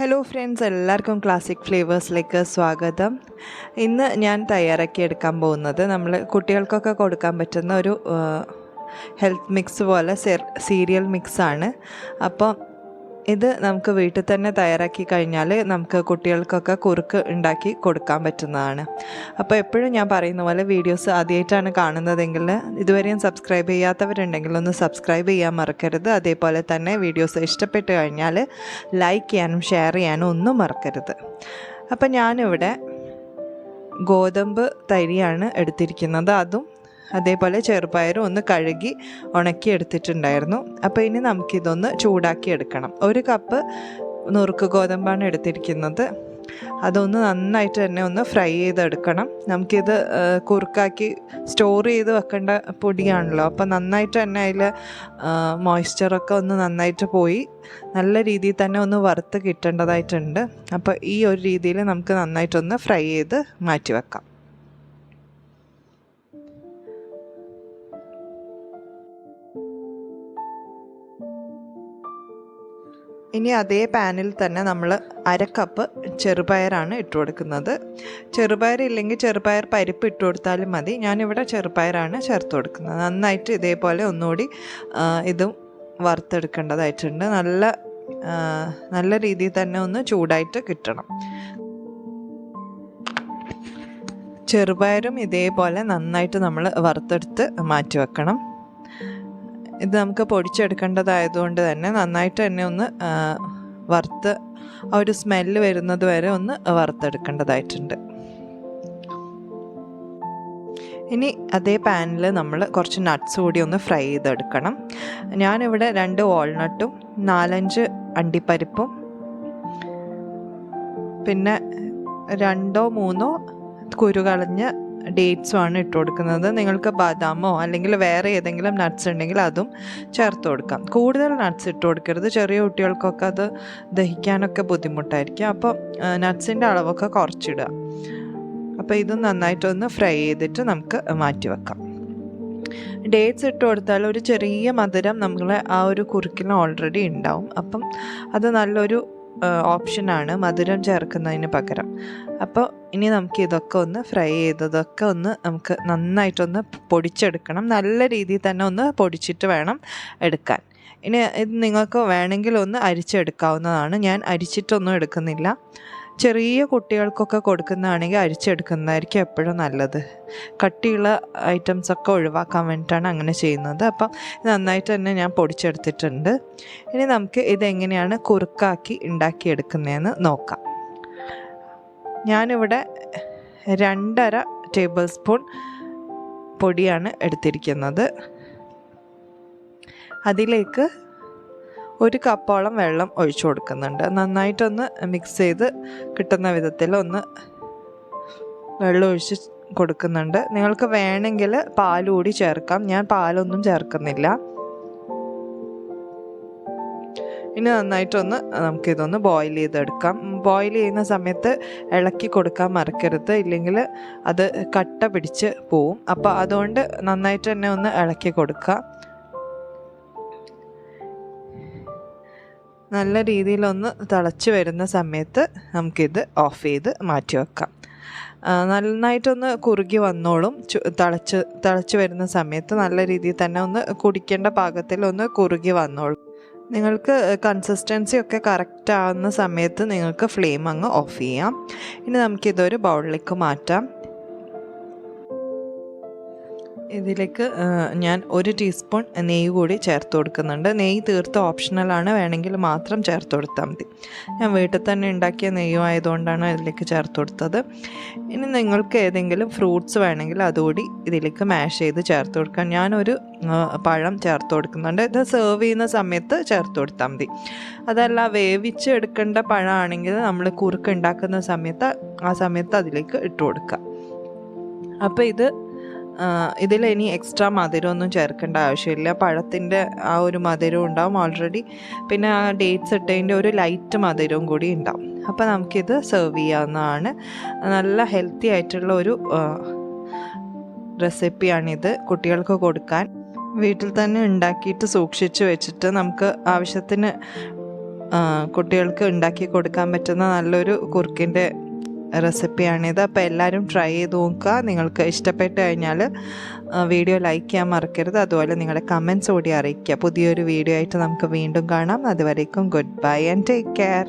Hello friends, എല്ലാവർക്കും classic ഫ്ലേവേഴ്സിലേക്ക് സ്വാഗതം. ഇന്ന് ഞാൻ തയ്യാറാക്കിയെടുക്കാൻ പോകുന്നത് നമ്മൾ കുട്ടികൾക്കൊക്കെ കൊടുക്കാൻ പറ്റുന്ന ഒരു ഹെൽത്ത് മിക്സ് പോലെ സീരിയൽ മിക്സാണ്. അപ്പം ഇത് നമുക്ക് വീട്ടിൽ തന്നെ തയ്യാറാക്കി കഴിഞ്ഞാൽ നമുക്ക് കുട്ടികൾക്കൊക്കെ കുറുക്ക് ഉണ്ടാക്കി കൊടുക്കാൻ പറ്റുന്നതാണ്. അപ്പോൾ എപ്പോഴും ഞാൻ പറയുന്ന പോലെ വീഡിയോസ് ആദ്യമായിട്ടാണ് കാണുന്നതെങ്കിൽ ഇതുവരെയും സബ്സ്ക്രൈബ് ചെയ്യാത്തവരുണ്ടെങ്കിൽ ഒന്ന് സബ്സ്ക്രൈബ് ചെയ്യാൻ മറക്കരുത്. അതേപോലെ തന്നെ വീഡിയോസ് ഇഷ്ടപ്പെട്ട് കഴിഞ്ഞാൽ ലൈക്ക് ചെയ്യാനും ഷെയർ ചെയ്യാനും ഒന്നും മറക്കരുത്. അപ്പം ഞാനിവിടെ ഗോതമ്പ് തരിയാണ് എടുത്തിരിക്കുന്നത്. അതും അതേപോലെ ചെറുപയറും ഒന്ന് കഴുകി ഉണക്കി എടുത്തിട്ടുണ്ടായിരുന്നു. അപ്പോൾ ഇനി നമുക്കിതൊന്ന് ചൂടാക്കി എടുക്കണം. 1 കപ്പ് നുറുക്ക് ഗോതമ്പാണ് എടുത്തിരിക്കുന്നത്. അതൊന്ന് നന്നായിട്ട് തന്നെ ഒന്ന് ഫ്രൈ ചെയ്തെടുക്കണം. നമുക്കിത് കുറുക്കാക്കി സ്റ്റോർ ചെയ്ത് വെക്കേണ്ട പൊടിയാണല്ലോ. അപ്പോൾ നന്നായിട്ട് തന്നെ അതിൽ മോയ്സ്ചറൊക്കെ ഒന്ന് നന്നായിട്ട് പോയി നല്ല രീതിയിൽ തന്നെ ഒന്ന് വറുത്ത് കിട്ടേണ്ടതായിട്ടുണ്ട്. അപ്പോൾ ഈ ഒരു രീതിയിൽ നമുക്ക് നന്നായിട്ടൊന്ന് ഫ്രൈ ചെയ്ത് മാറ്റി വെക്കാം. ഇനി അതേ പാനിൽ തന്നെ നമ്മൾ 1/2 കപ്പ് ചെറുപയറാണ് ഇട്ട് കൊടുക്കുന്നത്. ചെറുപയർ ഇല്ലെങ്കിൽ ചെറുപയർ പരിപ്പ് ഇട്ട് കൊടുത്താലും മതി. ഞാനിവിടെ ചെറുപയറാണ് ചേർത്ത് കൊടുക്കുന്നത്. നന്നായിട്ട് ഇതേപോലെ ഒന്നുകൂടി ഇതും വറുത്തെടുക്കേണ്ടതായിട്ടുണ്ട്. നല്ല രീതിയിൽ തന്നെ ഒന്ന് ചൂടായിട്ട് കിട്ടണം. ചെറുപയറും ഇതേപോലെ നന്നായിട്ട് നമ്മൾ വറുത്തെടുത്ത് മാറ്റി വെക്കണം. ഇത് നമുക്ക് പൊടിച്ചെടുക്കേണ്ടതായതുകൊണ്ട് തന്നെ നന്നായിട്ട് തന്നെ ഒന്ന് വറുത്ത് ആ ഒരു സ്മെല്ല് വരുന്നത് വരെ ഒന്ന് വറുത്തെടുക്കേണ്ടതായിട്ടുണ്ട്. ഇനി അതേ പാനിൽ നമ്മൾ കുറച്ച് നട്ട്സ് കൂടി ഒന്ന് ഫ്രൈ ചെയ്തെടുക്കണം. ഞാനിവിടെ 2 വാൾനട്ടും 4-5 അണ്ടിപ്പരിപ്പും പിന്നെ 2-3 കുരുകളഞ്ഞ ഡേറ്റ്സുമാണ് ഇട്ട് കൊടുക്കുന്നത്. നിങ്ങൾക്ക് ബദാമോ അല്ലെങ്കിൽ വേറെ ഏതെങ്കിലും നട്ട്സ് ഉണ്ടെങ്കിൽ അതും ചേർത്ത് കൊടുക്കാം. കൂടുതൽ നട്ട്സ് ഇട്ട് കൊടുക്കരുത്. ചെറിയ കുട്ടികൾക്കൊക്കെ അത് ദഹിക്കാനൊക്കെ ബുദ്ധിമുട്ടായിരിക്കും. അപ്പോൾ നട്ട്സിൻ്റെ അളവൊക്കെ കുറച്ചിടുക. അപ്പോൾ ഇത് നന്നായിട്ടൊന്ന് ഫ്രൈ ചെയ്തിട്ട് നമുക്ക് മാറ്റി വെക്കാം. ഡേറ്റ്സ് ഇട്ട് കൊടുത്താൽ ഒരു ചെറിയ മധുരം നമ്മളെ ആ ഒരു കുറുക്കിന് ഓൾറെഡി ഉണ്ടാവും. അപ്പം അത് നല്ലൊരു ഓപ്ഷനാണ് മധുരം ചേർക്കുന്നതിന് പകരം. അപ്പോൾ ഇനി നമുക്ക് ഇതൊക്കെ ഒന്ന് ഫ്രൈ ചെയ്തതൊക്കെ ഒന്ന് നമുക്ക് നന്നായിട്ടൊന്ന് പൊടിച്ചെടുക്കണം. നല്ല രീതിയിൽ തന്നെ ഒന്ന് പൊടിച്ചിട്ട് വേണം എടുക്കാൻ. ഇനി ഇത് നിങ്ങൾക്ക് വേണമെങ്കിൽ ഒന്ന് അരിച്ചെടുക്കാവുന്നതാണ്. ഞാൻ അരിച്ചിട്ടൊന്നും എടുക്കുന്നില്ല. ചെറിയ കുട്ടികൾക്കൊക്കെ കൊടുക്കുന്നതാണെങ്കിൽ അരിച്ചെടുക്കുന്നതായിരിക്കും എപ്പോഴും നല്ലത്. കട്ടിയുള്ള ഐറ്റംസൊക്കെ ഒഴിവാക്കാൻ വേണ്ടിയിട്ടാണ് അങ്ങനെ ചെയ്യുന്നത്. അപ്പം നന്നായിട്ട് തന്നെ ഞാൻ പൊടിച്ചെടുത്തിട്ടുണ്ട്. ഇനി നമുക്ക് ഇതെങ്ങനെയാണ് കുറുക്കാക്കി ഉണ്ടാക്കിയെടുക്കുന്നതെന്ന് നോക്കാം. ഞാനിവിടെ 2.5 ടേബിൾ സ്പൂൺ പൊടിയാണ് എടുത്തിരിക്കുന്നത്. അതിലേക്ക് 1 കപ്പോളം വെള്ളം ഒഴിച്ചു കൊടുക്കുന്നുണ്ട്. നന്നായിട്ടൊന്ന് മിക്സ് ചെയ്ത് കിട്ടുന്ന വിധത്തിൽ ഒന്ന് വെള്ളം ഒഴിച്ച് കൊടുക്കുന്നുണ്ട്. നിങ്ങൾക്ക് വേണമെങ്കിൽ പാൽ കൂടി ചേർക്കാം. ഞാൻ പാലൊന്നും ചേർക്കുന്നില്ല. ഇനി നന്നായിട്ടൊന്ന് നമുക്കിതൊന്ന് ബോയിൽ ചെയ്തെടുക്കാം. ബോയിൽ ചെയ്യുന്ന സമയത്ത് ഇളക്കി കൊടുക്കാൻ മറക്കരുത്, ഇല്ലെങ്കിൽ അത് കട്ട പിടിച്ച് പോവും. അപ്പോൾ അതുകൊണ്ട് നന്നായിട്ട് തന്നെ ഒന്ന് ഇളക്കി കൊടുക്കുക. നല്ല രീതിയിലൊന്ന് തിളച്ച് വരുന്ന സമയത്ത് നമുക്കിത് ഓഫ് ചെയ്ത് മാറ്റി വെക്കാം. നന്നായിട്ടൊന്ന് കുറുകി വന്നോളും. തിളച്ച് വരുന്ന സമയത്ത് നല്ല രീതിയിൽ തന്നെ ഒന്ന് കുടിക്കേണ്ട പാകത്തിൽ ഒന്ന് കുറുകി വന്നോളും. നിങ്ങൾക്ക് കൺസിസ്റ്റൻസി ഒക്കെ കറക്റ്റ് ആവുന്ന സമയത്ത് നിങ്ങൾക്ക് ഫ്ലെയിം അങ്ങ് ഓഫ് ചെയ്യാം. ഇനി നമുക്കിതൊരു ബൗളിലേക്ക് മാറ്റാം. ഇതിലേക്ക് ഞാൻ 1 ടീസ്പൂൺ നെയ്യ് കൂടി ചേർത്ത് കൊടുക്കുന്നുണ്ട്. നെയ്യ് തീർത്തും ഓപ്ഷണലാണ്, വേണമെങ്കിൽ മാത്രം ചേർത്ത് കൊടുത്താൽ മതി. ഞാൻ വീട്ടിൽ തന്നെ ഉണ്ടാക്കിയ നെയ്യും ആയതുകൊണ്ടാണ് ഇതിലേക്ക് ചേർത്ത് കൊടുത്തത്. ഇനി നിങ്ങൾക്ക് ഏതെങ്കിലും ഫ്രൂട്ട്സ് വേണമെങ്കിൽ അതുകൂടി ഇതിലേക്ക് മാഷ് ചെയ്ത് ചേർത്ത് കൊടുക്കാം. ഞാനൊരു പഴം ചേർത്ത് കൊടുക്കുന്നുണ്ട്. ഇത് സെർവ് ചെയ്യുന്ന സമയത്ത് ചേർത്ത് കൊടുത്താൽ മതി. അതല്ല വേവിച്ച് എടുക്കേണ്ട പഴമാണെങ്കിൽ നമ്മൾ കുറുക്ക് ഉണ്ടാക്കുന്ന സമയത്ത് ആ സമയത്ത് അതിലേക്ക് ഇട്ട് കൊടുക്കുക. അപ്പോൾ ഇതിൽ ഇനി എക്സ്ട്രാ മധുരമൊന്നും ചേർക്കേണ്ട ആവശ്യമില്ല. പഴത്തിൻ്റെ ആ ഒരു മധുരവും ഉണ്ടാവും ഓൾറെഡി. പിന്നെ ആ ഡേറ്റ്സ് ഇട്ടതിൻ്റെ ഒരു ലൈറ്റ് മധുരവും കൂടി ഉണ്ടാവും. അപ്പോൾ നമുക്കിത് സെർവ് ചെയ്യാവുന്നതാണ്. നല്ല ഹെൽത്തി ആയിട്ടുള്ള ഒരു റെസിപ്പിയാണിത് കുട്ടികൾക്ക് കൊടുക്കാൻ. വീട്ടിൽ തന്നെ ഉണ്ടാക്കിയിട്ട് സൂക്ഷിച്ച് വെച്ചിട്ട് നമുക്ക് ആവശ്യത്തിന് കുട്ടികൾക്ക് ഉണ്ടാക്കി കൊടുക്കാൻ പറ്റുന്ന നല്ലൊരു കുറുക്കിൻ്റെ റെസിപ്പിയാണിത്. അപ്പോൾ എല്ലാവരും ട്രൈ ചെയ്ത് നോക്കുക. നിങ്ങൾക്ക് ഇഷ്ടപ്പെട്ട് കഴിഞ്ഞാൽ വീഡിയോ ലൈക്ക് ചെയ്യാൻ മറക്കരുത്. അതുപോലെ നിങ്ങളുടെ കമൻറ്റ്സ് കൂടി അറിയിക്കുക. പുതിയൊരു വീഡിയോ ആയിട്ട് നമുക്ക് വീണ്ടും കാണാം. അതുവരേക്കും good bye and take care.